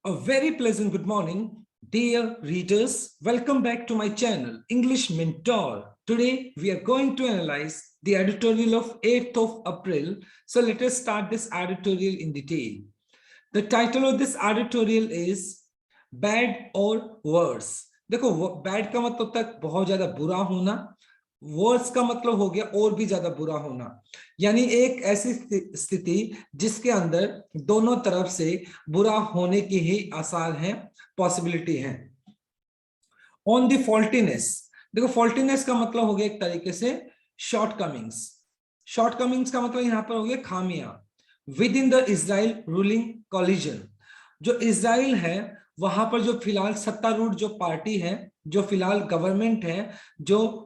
A very pleasant good morning, dear readers. Welcome back to my channel, English Mentor. Today, we are going to analyze the editorial of 8th of April. So let us start this editorial in detail. The title of this editorial is Bad or Worse. देखो, bad का मतलब होता है बहुत ज्यादा बुरा होना, verse का मतलब हो गया और भी ज्यादा बुरा होना, यानी एक ऐसी स्थिति जिसके अंदर दोनों तरफ से बुरा होने की ही आसार हैं, पॉसिबिलिटी है। ऑन द फॉल्टीनेस, देखो फॉल्टीनेस का मतलब हो गया एक तरीके से शॉर्टकमिंग्स। शॉर्टकमिंग्स का मतलब यहां पर हो गया खामियां। With in the Israel ruling collision, जो इजराइल है वहां पर जो फिलहाल सत्तारूढ़ जो पार्टी है, जो फिलहाल गवर्नमेंट है, जो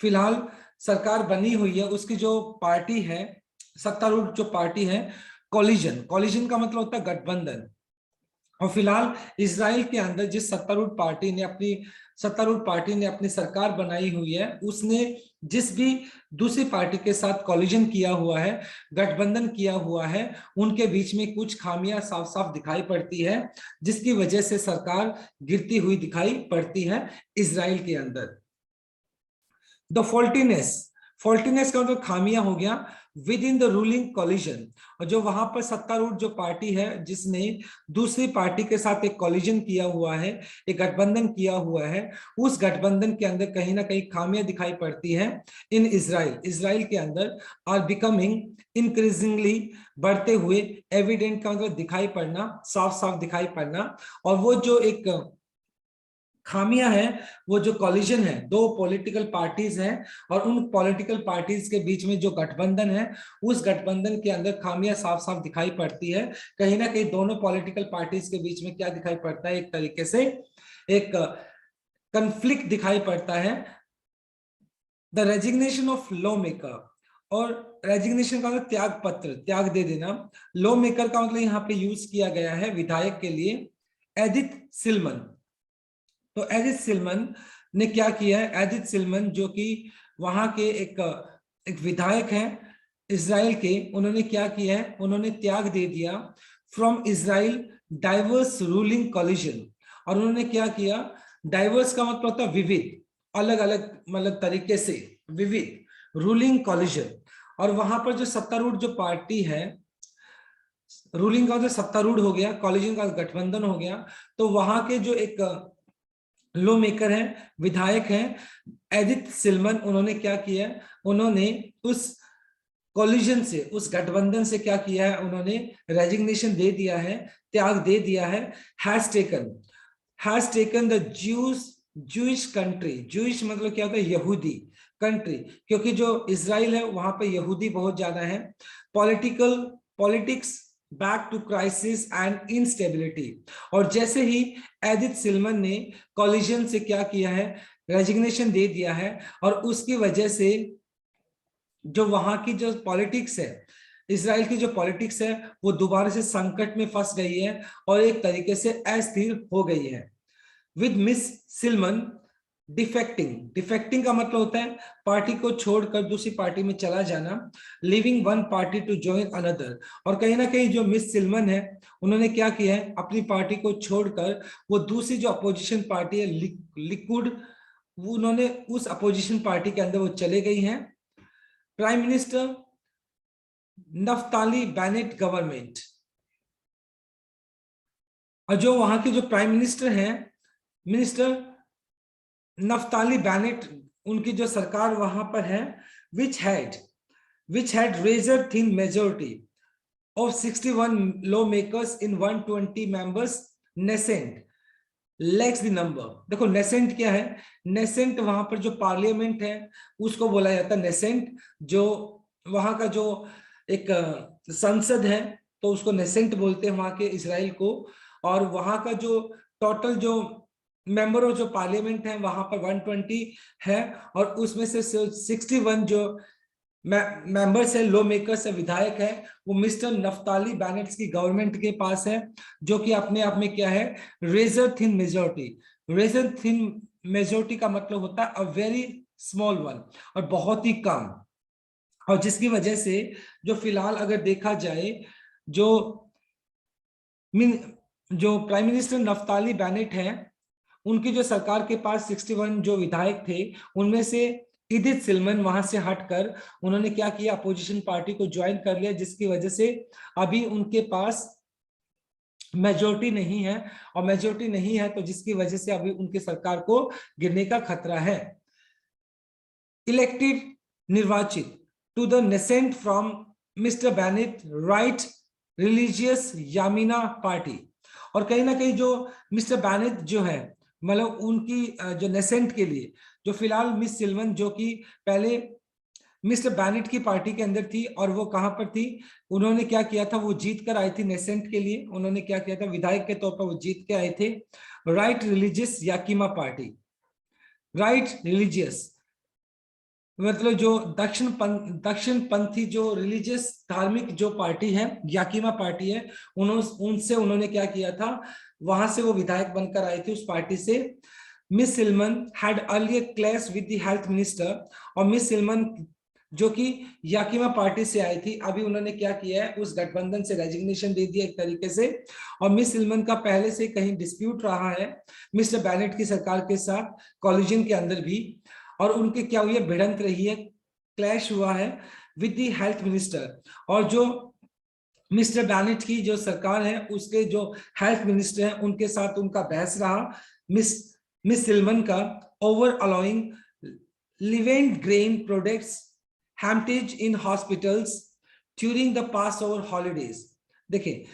फिलहाल सरकार बनी हुई है, उसकी जो पार्टी है, सत्तारूढ़ जो पार्टी है, कोलिजन। कोलिजन का मतलब होता है गठबंधन। और फिलहाल इजराइल के अंदर जिस सत्तारूढ़ पार्टी ने अपनी सरकार बनाई हुई है, उसने जिस भी दूसरी पार्टी के साथ कोलिजन किया हुआ है, गठबंधन किया हुआ है, उनके बीच में कुछ खामियां साफ साफ दिखाई पड़ती है, जिसकी वजह से सरकार गिरती हुई दिखाई पड़ती है इजराइल के अंदर। द फॉल्टीनेस का मतलब खामियां हो गया with in the ruling collision, और जो वहां पर सत्तारूढ़ जो पार्टी है जिसने दूसरी पार्टी के साथ एक कोलिजन किया हुआ है, एक गठबंधन किया हुआ है, उस गठबंधन के अंदर कहीं ना कहीं खामियां दिखाई पड़ती है इन इजराइल के अंदर आर बिकमिंग इंक्रीजिंगली, बढ़ते हुए, एविडेंट का मतलब दिखाई पड़ना, साफ साफ दिखाई पड़ना। और वो जो एक खामियां हैं, वो जो कॉलिजन है, दो पॉलिटिकल पार्टीज हैं और उन पॉलिटिकल पार्टीज के बीच में जो गठबंधन है, उस गठबंधन के अंदर खामियां साफ साफ दिखाई पड़ती है। कहीं ना कहीं दोनों पॉलिटिकल पार्टीज के बीच में क्या दिखाई पड़ता है, एक तरीके से एक कंफ्लिक्ट दिखाई पड़ता है। The resignation of law maker, और रेजिग्नेशन का मतलब त्याग पत्र, त्याग दे देना। लॉ मेकर का मतलब यहाँ पे यूज किया गया है विधायक के लिए, एडिथ सिल्मन। तो एडिथ सिल्मन ने क्या किया है, एडिथ सिल्मन जो कि वहां के एक विधायक हैं इजराइल के, उन्होंने क्या किया है, उन्होंने त्याग दे दिया from Israel diverse ruling collision. और उन्होंने क्या किया, डाइवर्स का मतलब होता है विविध, अलग अलग मतलब तरीके से, विविध रूलिंग कोलिजन। और वहां पर जो सत्तारूढ़ जो पार्टी है, रूलिंग का जो सत्तारूढ़ हो गया, कोलिजन का गठबंधन हो गया, तो वहां के जो एक लॉ मेकर हैं, विधायक हैं, एडिथ सिल्मन, उन्होंने क्या किया, उन्होंने उस कोलिजन से, उस गठबंधन से क्या किया है, उन्होंने रेजिग्नेशन दे दिया है, त्याग दे दिया है। Has taken the Jewish country, Jewish मतलब क्या होता है, यहूदी कंट्री, क्योंकि जो इजराइल है वहां पर यहूदी बहुत ज्यादा है। Politics back to crisis and instability. और जैसे ही एडिथ सिल्मन ने कोलिजन से क्या किया है, रेजिग्नेशन दे दिया है, और उसकी वजह से जो वहां की जो पॉलिटिक्स है, इजराइल की जो पॉलिटिक्स है, वो दोबारा से संकट में फंस गई है और एक तरीके से अस्थिर हो गई है। विद मिस सिल्मन डिफेक्टिंग का मतलब होता है पार्टी को छोड़कर दूसरी पार्टी में चला जाना, living one party to join another. और कहीं ना कहीं जो मिस सिल्मन है, उन्होंने क्या किया है, अपनी पार्टी को छोड़कर वो दूसरी जो अपोजिशन पार्टी है लिकुड, वो उन्होंने उस अपोजिशन पार्टी के अंदर वो चले गई हैं। Prime minister Naftali Bennett government, और जो वहां के जो प्राइम मिनिस्टर हैं, मिनिस्टर नफ्ताली बेनेट, उनकी जो सरकार वहां पर है, which had razor thin majority of 61 lawmakers in 120 members Knesset lacks the number। देखो नेसेंट क्या है, नेसेंट वहां पर जो पार्लियामेंट है उसको बोला जाता है नेसेंट। जो वहां का जो एक संसद है, तो उसको नेसेंट बोलते हैं वहां के इजराइल को। और वहां का जो टोटल जो मेंबर ऑफ जो पार्लियामेंट है वहां पर 120 है, और उसमें से 61 जो मेंबर्स है, लॉ मेकर्स है, विधायक है, वो मिस्टर नफ्ताली बेनेट की गवर्नमेंट के पास है, जो कि अपने आप में क्या है, razor thin majority. Razor thin majority का मतलब होता है अ वेरी स्मॉल वन, और बहुत ही कम। और जिसकी वजह से जो फिलहाल अगर देखा जाए, जो जो प्राइम मिनिस्टर नफ्ताली बेनेट हैं, उनकी जो सरकार के पास 61 जो विधायक थे, उनमें से इदित सिल्मन वहां से हटकर उन्होंने क्या किया, अपोजिशन पार्टी को ज्वाइन कर लिया, जिसकी वजह से अभी उनके पास मेजोरिटी नहीं है, और मेजोरिटी नहीं है तो जिसकी वजह से अभी उनकी सरकार को गिरने का खतरा है। इलेक्टेड, निर्वाचित to the Knesset from mister Bennett right religious Yamina party. और कहीं ना कहीं जो मिस्टर बेनेट जो है, मतलब उनकी जो नेसेंट के लिए, जो फिलहाल मिस सिल्वन जो कि पहले मिस्टर बैनेट की पार्टी के अंदर थी, और वो कहां पर थी, उन्होंने क्या किया था, वो जीत कर आई थी नेसेंट के लिए, उन्होंने क्या किया था, विधायक के तौर पर वो जीत के आए थे। Right religious Yamina party, right religious मतलब जो दक्षिण पंथी जो रिलीजियस धार्मिक जो पार्टी है, याकीमा पार्टी है, उनसे उन्होंने क्या किया था, वहां से वो विधायक बनकर आए थे उस पार्टी से। Miss Silman had earlier clash with the health minister, और मिस सिल्मन जो कि याकीमा पार्टी से आई थी, अभी उन्होंने क्या किया है, उस गठबंधन से रेजिग्नेशन दे दिया एक तरीके से। और मिस सिल्मन का पहले से कहीं डिस्प्यूट रहा है मिस्टर बैनेट की सरकार के साथ, कॉलिजन के अंदर भी, और उनके क्या हुई है, भिड़ंत रही है, क्लैश हुआ है विद द हेल्थ मिनिस्टर। और जो मिस्टर बैनेट की जो सरकार है, उसके जो हेल्थ मिनिस्टर हैं, उनके साथ उनका बहस रहा मिस सिल्मन का, over allowing leavened grain products hametz in hospitals during the Passover holidays. देखिए,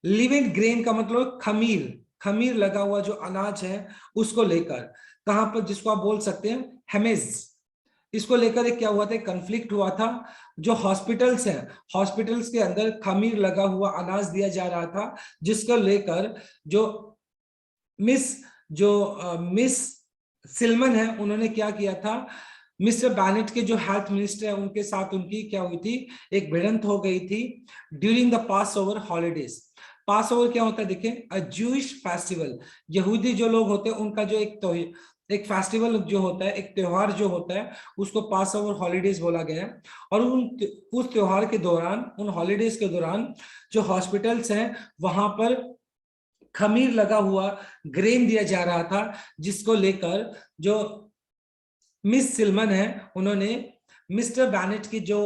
लिवेंट ग्रेन का मतलब खमीर, खमीर लगा हुआ जो अनाज है उसको लेकर, कहां पर, जिसको आप बोल सकते हैं हेमेज, इसको लेकर एक क्या हुआ था, कंफ्लिक्ट हुआ था। जो हॉस्पिटल्स हैं, हॉस्पिटल्स के अंदर खमीर लगा हुआ अनाज दिया जा रहा था, जिसको लेकर जो मिस मिस सिल्मन है, उन्होंने क्या किया था, मिस्टर बैनेट के जो हेल्थ मिनिस्टर है उनके साथ उनकी क्या हुई थी, एक भिड़ंत हो गई थी during the Passover holidays. Pass over क्या होता है, देखिए, अ जूइश फेस्टिवल, यहूदी जो लोग होते हैं उनका जो एक फेस्टिवल जो होता है, एक त्योहार जो होता है, उसको पास ओवर हॉलीडेज बोला गया है। और उस त्योहार के दौरान, उन हॉलीडेज के दौरान जो हॉस्पिटल्स हैं वहां पर खमीर लगा हुआ ग्रेन दिया जा रहा था, जिसको लेकर जो मिस सिल्मन है, उन्होंने मिस्टर बैनेट की जो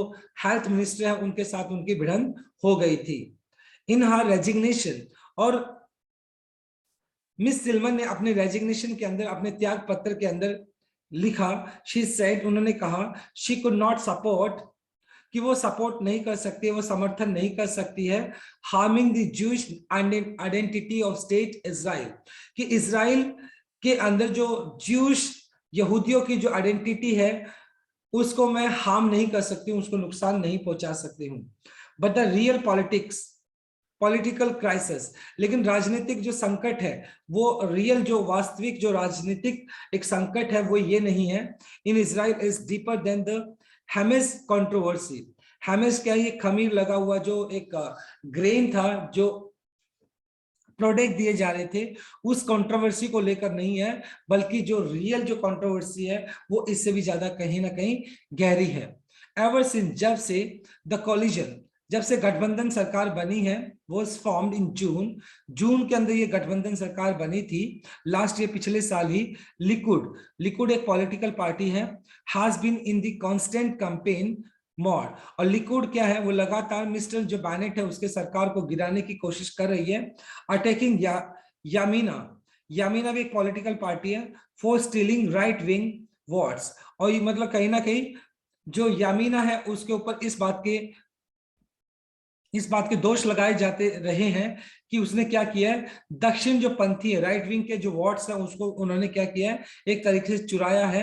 हेल्थ मिनिस्टर है उनके साथ उनकी भिड़ंत हो गई थी। इन हर रेजिग्नेशन, और मिस सिल्मन ने अपने रेजिग्नेशन के अंदर, अपने त्याग पत्र के अंदर लिखा, शी सेड, उन्होंने कहा, शी कुड नॉट सपोर्ट, कि वो सपोर्ट नहीं कर सकती, वो समर्थन नहीं कर सकती है, harming the Jewish identity of state Israel, कि इजराइल के अंदर जो ज्यूश यहूदियों की जो आइडेंटिटी है उसको मैं हार्म नहीं कर सकती हूँ, उसको नुकसान नहीं पहुंचा सकती हूँ। But the real political crisis, लेकिन राजनीतिक जो संकट है, वो रियल जो वास्तविक जो राजनीतिक एक संकट है, वो ये नहीं है, in Israel is deeper than the hametz controversy. Hametz क्या है, ये खमीर लगा हुआ जो एक ग्रेन था, जो प्रोडक्ट दिए जा रहे थे, उस कंट्रोवर्सी को लेकर नहीं है, बल्कि जो रियल जो कंट्रोवर्सी है वो इससे भी ज्यादा कहीं ना कहीं गहरी है। एवर सिंस, जब से गठबंधन सरकार बनी है, was formed in जून के अंदर ये गठबंधन सरकार बनी थी, लास्ट ईयर, पिछले साल ही। लिकुड एक पॉलिटिकल पार्टी है, has been in the constant campaign mode, और लिकुड क्या है, वो लगातार मिस्टर जो बैनेट है उसके सरकार को गिराने की कोशिश कर रही है। अटैकिंग यामीना भी एक पॉलिटिकल पार्टी है, for stealing right wing votes, और ये मतलब कहीं ना कहीं जो यामीना है उसके ऊपर इस बात के दोष लगाए जाते रहे हैं कि उसने क्या किया है, दक्षिण जो पंथी है, राइट विंग के जो वोट्स है उसको उन्होंने क्या किया है, एक तरीके से चुराया है,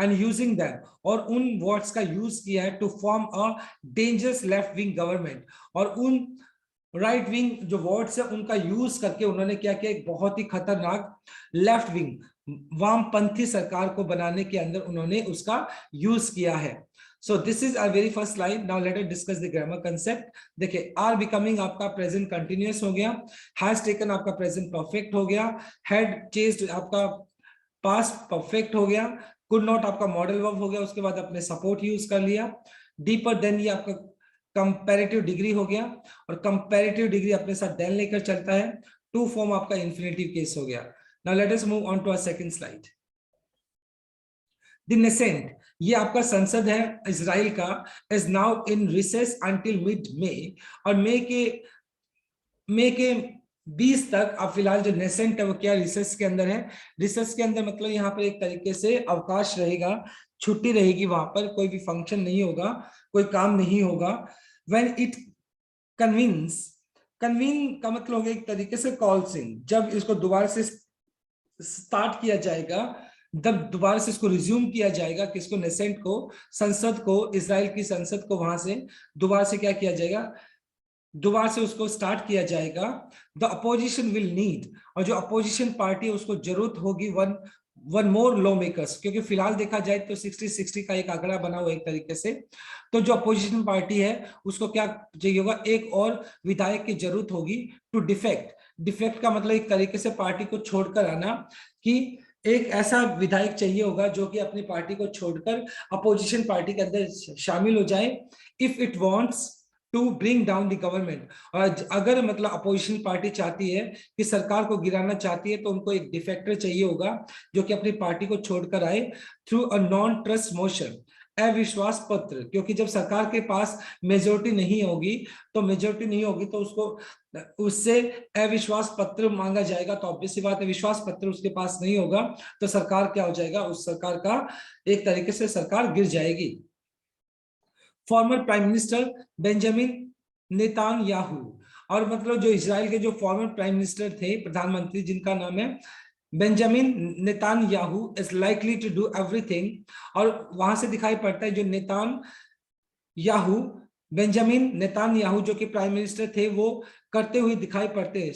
एंड यूजिंग दैम, और उन वोट्स का यूज किया है to form a dangerous left wing government, और उन राइट विंग जो वोट्स है उनका यूज करके उन्होंने क्या किया, एक बहुत ही खतरनाक लेफ्ट विंग वामपंथी सरकार को बनाने के अंदर उन्होंने उसका यूज किया है। So this is our very first slide. Now let us discuss the grammar concept. देखिए, are becoming आपका present continuous हो गया, has taken आपका present perfect हो गया, had chased आपका past perfect हो गया, could not आपका model verb हो गया, उसके बाद अपने support यूज कर लिया, deeper than ये आपका कंपैरेटिव डिग्री हो गया, और कंपैरेटिव डिग्री अपने साथ देन लेकर चलता है, टू फॉर्म आपका इन्फिनेटिव केस हो गया। Now let us move on to our second slide. The Knesset, ये आपका संसद है इजराइल का, is now in recess until mid May, और मई के 20 तक अब फिलहाल जो नेसेंट है वो क्या रिसेस के अंदर है। रिसेस के अंदर मतलब यहाँ पर एक तरीके से अवकाश रहेगा, छुट्टी रहेगी, वहां पर कोई भी फंक्शन नहीं होगा, कोई काम नहीं होगा। व्हेन इट कन्वीन्स, कन्वीन का मतलब हो गया एक तरीके से कॉल्सिंग, जब इसको दोबारा से स्टार्ट किया जाएगा, जब दोबारा से इसको रिज्यूम किया जाएगा, किसको, नेसेंट को, संसद को, इजराइल की संसद को वहां से दोबारा से क्या किया जाएगा, दोबारा से उसको स्टार्ट किया जाएगा। द अपोजिशन विल नीड, और जो अपोजिशन पार्टी है उसको जरूरत होगी वन मोर लॉ मेकर्स, क्योंकि फिलहाल देखा जाए तो 60-60 का एक आंकड़ा बना हुआ एक तरीके से। तो जो अपोजिशन पार्टी है उसको क्या चाहिए होगा, एक और विधायक की जरूरत होगी टू डिफेक्ट। डिफेक्ट का मतलब एक तरीके से पार्टी को छोड़कर आना, कि एक ऐसा विधायक चाहिए होगा जो कि अपनी पार्टी को छोड़कर अपोजिशन पार्टी के अंदर शामिल हो जाए। If it wants to bring down the government, और अगर मतलब अपोजिशन पार्टी चाहती है कि सरकार को गिराना चाहती है, तो उनको एक डिफेक्टर चाहिए होगा जो कि अपनी पार्टी को छोड़कर आए through a non trust motion, अविश्वास पत्र। क्योंकि जब सरकार के पास मेजोरिटी नहीं होगी, तो उसको उससे अविश्वास पत्र मांगा जाएगा। तो ऑब्वियस सी बात है, विश्वास पत्र उसके पास नहीं होगा तो सरकार क्या हो जाएगा, उस सरकार का एक तरीके से सरकार गिर जाएगी। Former prime minister Benjamin Netanyahu, और मतलब जो इजराइल के जो फॉर्मर प्राइम मिनिस्टर थे, प्रधानमंत्री, जिनका नाम है Benjamin Netanyahu, is likely to do everything, और वहां से दिखाई पड़ता है जो नेतान्याहू, बेंजामिन नेतान्याहू जो कि प्राइम मिनिस्टर थे, वो करते हुए दिखाई पड़ते हैं,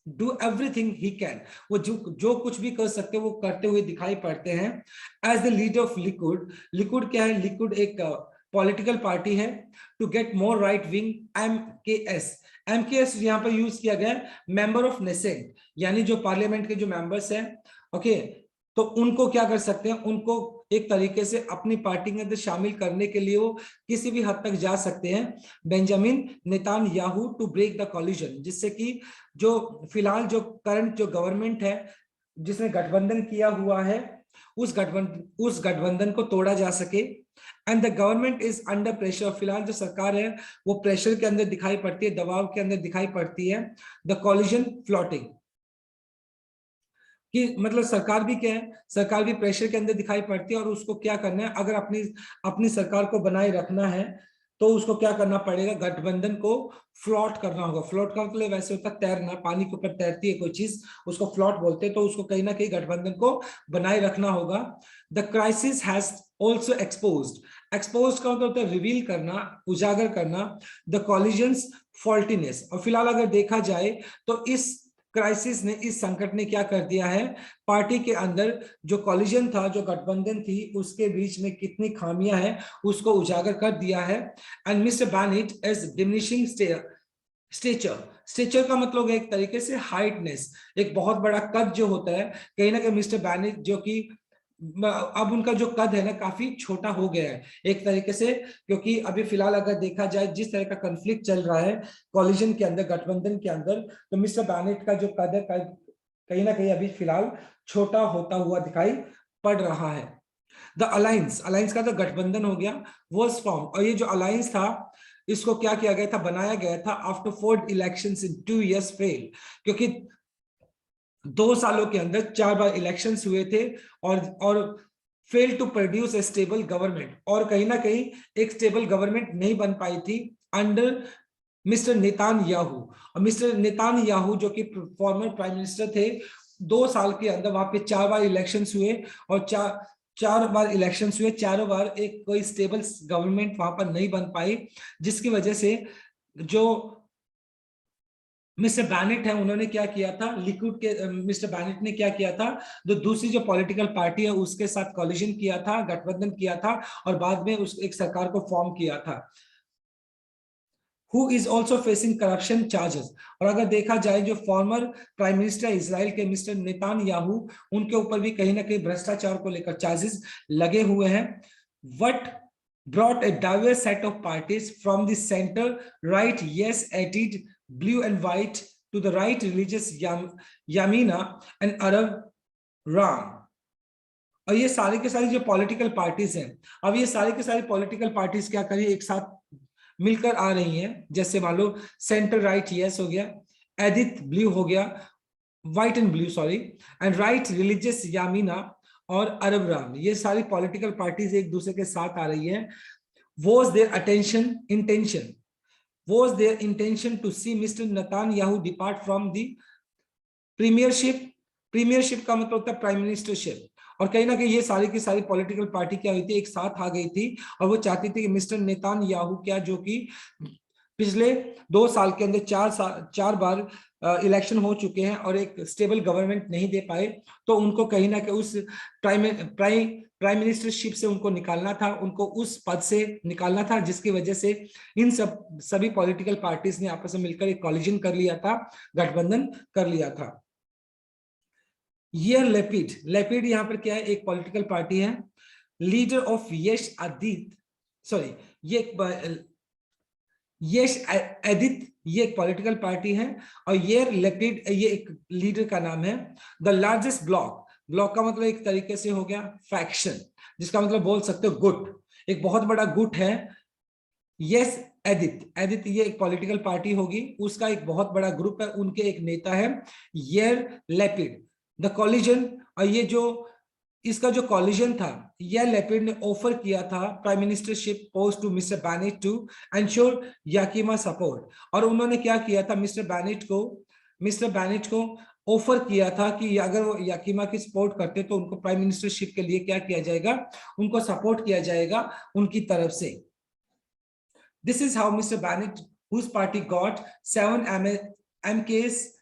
डू एवरीथिंग ही कैन, वो जो कुछ भी कर सकते हैं वो करते हुए दिखाई पड़ते हैं। As the leader of Likud, Likud क्या है, लिकुड एक पॉलिटिकल पार्टी है, to get more right wing, MKs यहाँ पर यूज किया गया, मेंबर ऑफ नेसेंट, यानी जो पार्लियामेंट के जो मेंबर्स हैं, ओके, तो उनको क्या कर सकते हैं, उनको एक तरीके से अपनी पार्टी के अंदर शामिल करने के लिए वो किसी भी हद तक जा सकते हैं। Benjamin Netanyahu to break the collision, जिससे कि जो फिलहाल जो करंट जो गवर्नमेंट है जिसने गठबंधन किया हुआ है, उस गठबंधन को तोड़ा जा सके। And the government is under pressure, फिलहाल जो सरकार है वो प्रेशर के अंदर दिखाई पड़ती है, दबाव के अंदर दिखाई पड़ती है। द कॉलिजन फ्लोटिंग, कि मतलब सरकार भी क्या है, सरकार भी प्रेशर के अंदर दिखाई पड़ती है, और उसको क्या करना है, अगर अपनी सरकार को बनाए रखना है तो उसको क्या करना पड़ेगा, गठबंधन को फ्लॉट करना होगा। फ्लॉट का मतलब वैसे होता है तैरना, पानी के ऊपर तैरती है कोई चीज, उसको फ्लॉट बोलते हैं, तो उसको कहीं ना कहीं गठबंधन को बनाए रखना होगा। The crisis has also exposed, expose का मतलब होता है रिवील करना, उजागर करना, द कॉलिजन्स फॉल्टीनेस, और फिलहाल अगर देखा जाए तो इस क्राइसिस ने, इस संकट ने क्या कर दिया है, पार्टी के अंदर जो कॉलिजन था, जो गठबंधन थी, उसके बीच में कितनी खामियां हैं उसको उजागर कर दिया है। And mister Bennett is diminishing stature, stature का मतलब है एक तरीके से हाइटनेस, एक बहुत बड़ा कद जो होता है, कहीं ना कहीं मिस्टर बैनेट जो कि अब उनका जो कद है ना काफी छोटा हो गया है एक तरीके से, क्योंकि अभी फिलहाल अगर देखा जाए जिस तरह का कॉन्फ्लिक्ट चल रहा है कॉलिजन के अंदर, गठबंधन के अंदर, तो मिस्टर बैनेट का जो कद है कहीं ना कहीं अभी फिलहाल छोटा होता हुआ दिखाई पड़ रहा है। द अलायंस, अलायंस का तो गठबंधन हो गया, वॉज फॉर्म, और ये जो अलायंस था इसको क्या किया गया था, बनाया गया था after 4 elections in 2 years fail, क्योंकि 2 सालों के अंदर 4 बार इलेक्शंस हुए थे, और fail to produce a stable government, और कहीं ना कहीं एक स्टेबल गवर्नमेंट नहीं बन पाई थी अंडर मिस्टर नेतान्याहू। और मिस्टर नेतान्याहू जो कि फॉर्मर प्राइम मिनिस्टर थे, 2 साल के अंदर वहां पे 4 बार इलेक्शंस हुए, और चार बार इलेक्शंस हुए, चारों बार एक कोई स्टेबल गवर्नमेंट वहां पर नहीं बन पाई, जिसकी वजह से जो मिस्टर बैनेट है उन्होंने क्या किया था, लिकुड के मिस्टर बैनेट ने क्या किया था, जो दूसरी जो पॉलिटिकल पार्टी है उसके साथ कॉलिजन किया था, गठबंधन किया था, और बाद में उस एक सरकार को फॉर्म किया था। Who is also facing corruption charges, और अगर देखा जाए जो फॉर्मर प्राइम मिनिस्टर इजराइल के मिस्टर नेतान्याहू, उनके ऊपर भी कहीं ना कहीं भ्रष्टाचार को लेकर चार्जेस लगे हुए हैं। What brought a diverse set of parties from the center right, yes, added blue and white to the right religious Yamina and Arab Ram. और ये सारी के सारी जो पॉलिटिकल पार्टीज हैं, अब ये सारी के सारी पॉलिटिकल पार्टीज क्या करिए एक साथ मिलकर आ रही हैं। जैसे मान लो सेंटर राइट यस हो गया, एडिथ ब्लू हो गया, white and blue sorry, and right religious Yamina और अरब राम, ये सारी पॉलिटिकल पार्टीज एक दूसरे के साथ आ रही है। Was their intention to see Mr. Netanyahu depart from the premiership? Premiership का मतलब होता है प्राइम मिनिस्टरशिप। और कहीं ना कहीं ये सारी की सारी पॉलिटिकल पार्टी क्या हुई थी, एक साथ आ गई थी और वो चाहती थी कि मिस्टर नेतान्याहू क्या, जो कि पिछले 2 साल के अंदर 4 बार इलेक्शन हो चुके हैं और एक स्टेबल गवर्नमेंट नहीं दे पाए, तो उनको कहीं ना कहीं उस प्राइम मिनिस्टरशिप से उनको निकालना था, उनको उस पद से निकालना था, जिसकी वजह से इन सभी पॉलिटिकल पार्टीज ने आपस में मिलकर एक कॉलिजन कर लिया था, गठबंधन कर लिया था। ये लेपिड यहाँ पर क्या है, एक पॉलिटिकल पार्टी है। लीडर ऑफ यश आदित्य ये एक पॉलिटिकल पार्टी है और ये लेपिड ये एक लीडर का नाम है। द लार्जेस्ट ब्लॉक का मतलब एक तरीके से हो गया फैक्शन, जिसका मतलब बोल सकते हो गुट, एक बहुत बड़ा गुट है। यस आदित्य ये एक पॉलिटिकल पार्टी होगी, उसका एक बहुत बड़ा ग्रुप है, उनके एक नेता है येर लेपिड। द कॉलिजन, और ये जो इसका जो कॉलिजन था, यह लेपिड ने ऑफर किया था prime ministership post to mister Bennett to ensure Yamina support. और उन्होंने क्या किया था, मिस्टर बैनेट को ऑफर किया था कि अगर वो याकीमा की सपोर्ट करते तो उनको प्राइम मिनिस्टरशिप के लिए क्या किया जाएगा, उनको सपोर्ट किया जाएगा उनकी तरफ से। This is how mister Bennett whose party got 7 MKS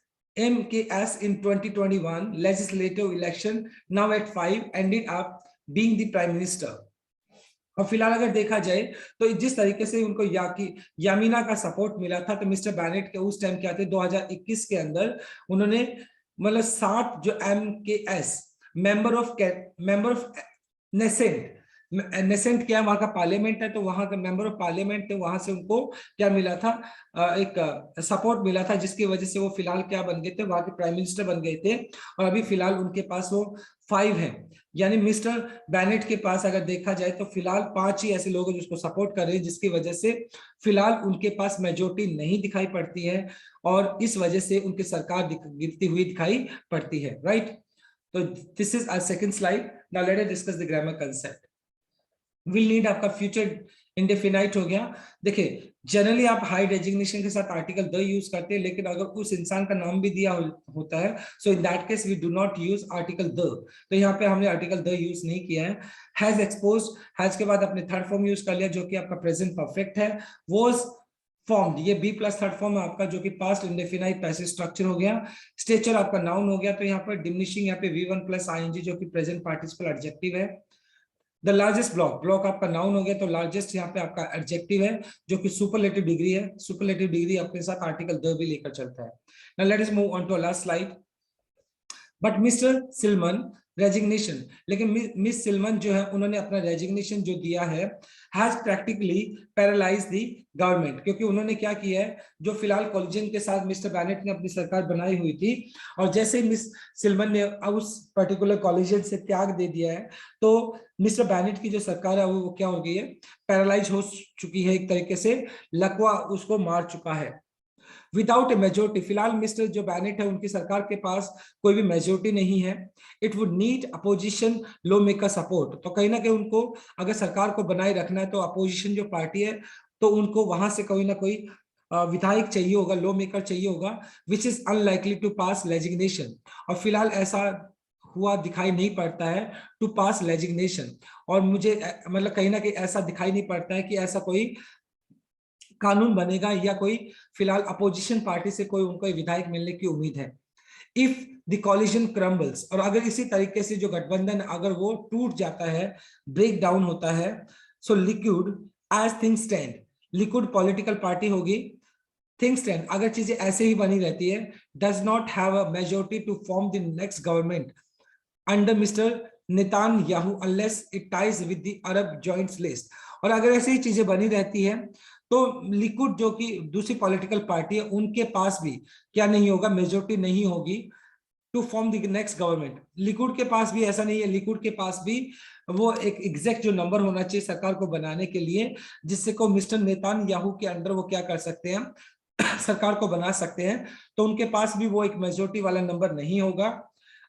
in 2021 legislative election, now at 5 ended up being the prime minister। और फिलहाल अगर देखा जाए तो जिस तरीके से उनको यामीना का सपोर्ट मिला था, तो मिस्टर बैनेट के उस टाइम क्या थे 2021 के अंदर उन्होंने मतलब 7 जो MKS मेंबर ऑफ नेसेंट क्या वहां का पार्लियामेंट है, तो वहां का मेंबर ऑफ पार्लियामेंट थे, वहां से उनको क्या मिला था, एक सपोर्ट मिला था, जिसकी वजह से वो फिलहाल क्या बन गए थे, वहां के प्राइम मिनिस्टर बन गए थे। और अभी फिलहाल उनके पास वो 5 है, यानी मिस्टर बैनेट के पास अगर देखा जाए तो फिलहाल 5 ही ऐसे लोग हैं जिसको सपोर्ट कर रहे हैं, जिसकी वजह से फिलहाल उनके पास मेजोरिटी नहीं दिखाई पड़ती है और इस वजह से उनकी सरकार गिरती हुई दिखाई पड़ती है। राइट, तो this is our second slide. Now let us discuss the grammar concept. Will need आपका फ्यूचर इंडेफिनाइट हो गया। देखिए जनरली आप हाई डेजिग्नेशन के साथ आर्टिकल द यूज करते हैं, लेकिन अगर उस इंसान का नाम भी दिया होता है, so in that case we do not use article the. तो यहाँ पे हमने आर्टिकल द यूज नहीं किया है। हैज एक्सपोज्ड, हैज के बाद अपने थर्ड फॉर्म यूज कर लिया जो कि आपका प्रेजेंट परफेक्ट है। वॉज फॉर्म्ड, ये बी प्लस थर्ड फॉर्म है आपका, जो कि पास्ट इंडेफिनाइट पैसिव स्ट्रक्चर हो गया। स्टेचर आपका नाउन हो गया, तो यहाँ पर डिमिनिशिंग यहाँ पे V1 प्लस ING जो कि प्रेजेंट पार्टिसिपल एडजेक्टिव है। द लार्जेस्ट ब्लॉक आपका नाउन हो गया, तो लार्जेस्ट यहाँ पे आपका एडजेक्टिव है जो कि सुपरलेटिव डिग्री है। सुपरलेटिव डिग्री अपने साथ आर्टिकल द भी लेकर चलता है। Now let us move on to last slide. But mister Silman resignation, लेकिन मिस सिल्मन जो है उन्होंने अपना रेजिग्नेशन जो दिया है, has practically paralyse the government, क्योंकि उन्होंने क्या किया है, जो फिलहाल कॉलिजन के साथ मिस्टर बैनेट ने अपनी सरकार बनाई हुई थी, और जैसे मिस सिल्मन ने उस पर्टिकुलर कॉलिजन से त्याग दे दिया है, तो मिस्टर बैनेट की जो सरकार है वो क्या हो गई है, पैरालाइज हो चुकी है, एक तरीके से लकवा उसको मार चुका है। विदाउट ए मेजोरिटी, फिलहाल मिस्टर जो बैनेट है उनकी सरकार के पास कोई भी मेजोरिटी नहीं है। It would need opposition law maker support, तो कहीं ना कहीं उनको अगर सरकार को बनाए रखना है तो अपोजिशन जो पार्टी है तो उनको वहां से कोई ना कोई विधायक चाहिए होगा, लॉ मेकर चाहिए होगा, विच इज अनलाइकली टू पास लेजिग्नेशन। और फिलहाल ऐसा हुआ दिखाई नहीं पड़ता है टू पास लेजिग्नेशन, और मुझे मतलब कहीं ना कहीं ऐसा दिखाई नहीं पड़ता है कि ऐसा कोई कानून बनेगा या कोई फिलहाल अपोजिशन पार्टी से कोई उनको विधायक मिलने की उम्मीद है। इफ द कॉलिजन क्रम्बल्स, और अगर इसी तरीके से जो गठबंधन अगर वो टूट जाता है, ब्रेक डाउन होता है, so liquid as things stand, liquid political party होगी, थिंग्स स्टैंड अगर चीजें ऐसे ही बनी रहती है, does not have a majority to form the next government under mister Netanyahu unless it ties with the Arab joints list. और अगर ऐसी ही चीजें बनी रहती है तो लिकुड जो कि दूसरी पॉलिटिकल पार्टी है, उनके पास भी क्या नहीं होगा, मेजोरिटी नहीं होगी to form the next government. Likud के पास भी ऐसा नहीं है, लिकुड के पास भी वो एक एग्जैक्ट जो नंबर होना चाहिए सरकार को बनाने के लिए, जिससे को मिस्टर नेतान्याहू के अंडर वो क्या कर सकते हैं सरकार को बना सकते हैं। तो उनके पास भी वो एक मेजोरिटी वाला नंबर नहीं होगा,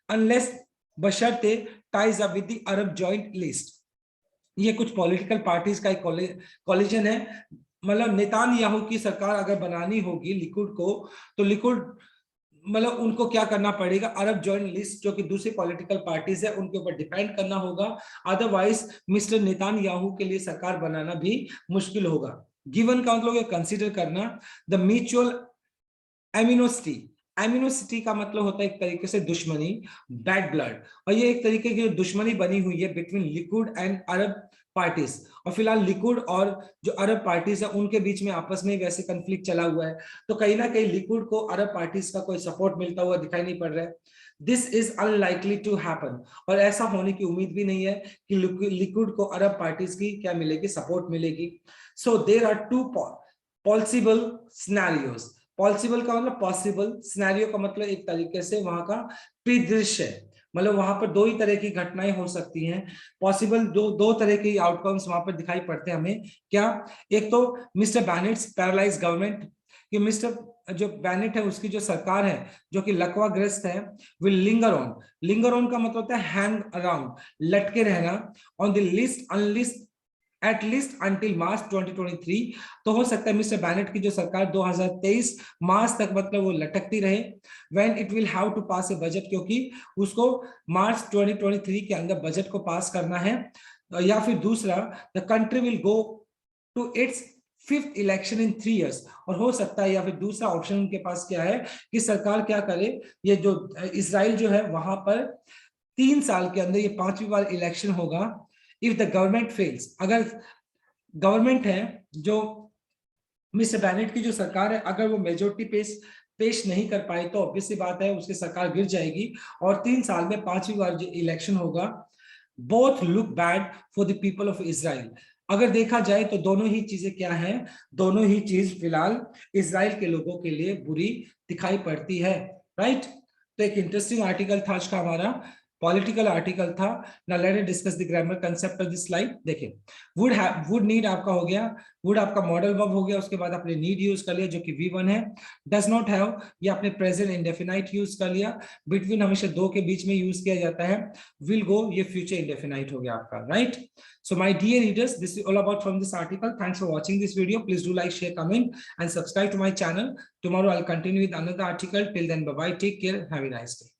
अनलेस बशर्ते ties up with the Arab joint list. ये कुछ पॉलिटिकल पार्टीज का एक कॉलिजन है। मतलब नेतान्याहू की सरकार अगर बनानी होगी लिकुड को, तो लिकुड मतलब उनको क्या करना पड़ेगा, अरब जॉइंट लिस्ट जो कि दूसरी पॉलिटिकल पार्टीज है उनके ऊपर डिपेंड करना होगा। अदरवाइज मिस्टर नेतान्याहू के लिए सरकार बनाना भी मुश्किल होगा। गिवन का मतलब कंसीडर करना द म्यूचुअल एमिनोसिटी। एमिनोसिटी का मतलब होता है एक तरीके से दुश्मनी, बैड ब्लड, और ये एक तरीके की दुश्मनी बनी हुई है between Likud and Arab parties. और फिलहाल लिकुड और जो अरब पार्टीज है उनके बीच में आपस में वैसे कंफ्लिक्ट चला हुआ है, तो कहीं ना कहीं लिकुड को अरब पार्टीज का कोई सपोर्ट मिलता हुआ दिखाई नहीं पड़ रहा है। This is unlikely to happen, और ऐसा होने की उम्मीद भी नहीं है कि लिकुड को अरब पार्टीज की क्या मिलेगी, सपोर्ट मिलेगी। So there are two possible scenarios. Possible का मतलब पॉसिबल, सिनेरियो का मतलब एक तरीके से वहां का परिदृश्य, मतलब वहां पर दो ही तरह की घटनाएं हो सकती हैं। पॉसिबल दो तरह के आउटकम्स वहां पर दिखाई पड़ते हैं हमें। क्या, एक तो मिस्टर बैनेट्स पैरालाइज गवर्नमेंट, कि मिस्टर जो बैनेट है उसकी जो सरकार है जो कि लकवाग्रस्त है, will linger on. Linger on का मतलब होता है हैंग अराउंड, लटके रहना, on the list unlist at least until March 2023। तो हो सकता है मिस्टर बैनेट की जो सरकार 2023 मार्च तक मतलब वो लटकती रहे, when it will have to pass a budget, क्योंकि उसको मार्च 2023 के अंदर बजट को पास करना है। या फिर दूसरा, the country will go to its fifth election in 3 years। और हो सकता है, या फिर दूसरा ऑप्शन उनके पास क्या है कि सरकार क्या करे, ये जो इजराइल जो है वहां पर 3 साल के अंदर ये 5वीं बार इलेक्शन होगा। इफ द गवर्नमेंट फेल्स, अगर गवर्नमेंट है जो मिस्टर बैनेट की जो सरकार है, अगर वो मेजोरिटी पेश नहीं कर पाए तो ऑब्वियस सी बात है उसकी सरकार गिर जाएगी, और 3 साल में 5वीं बार जो इलेक्शन होगा। Both look bad for the people of Israel. अगर देखा जाए तो दोनों ही चीजें क्या हैं, दोनों ही चीज फिलहाल इजराइल के लोगों के लिए बुरी दिखाई पड़ती है, राइट। तो एक इंटरेस्टिंग आर्टिकल था आज का हमारा, पॉलिटिकल आर्टिकल था। Now let us discuss the grammar concept of this slide. देखिए, वुड नीड आपका हो गया, वुड आपका मॉडल वर्ब हो गया, उसके बाद आपने नीड यूज कर लिया जो कि V1 है। डज नॉट हैव, ये आपने प्रेजेंट इंडेफिनाइट यूज कर लिया, बिटवीन हमेशा दो के बीच में यूज किया जाता है। विल गो, ये फ्यूचर इंडेफिनाइट हो गया आपका, right. So my dear readers, this is all about from this article. Thanks for watching this video. Please do like, share, comment and subscribe to my channel. Tomorrow I'll continue with another article. Till then, bye bye, take care, have a nice day.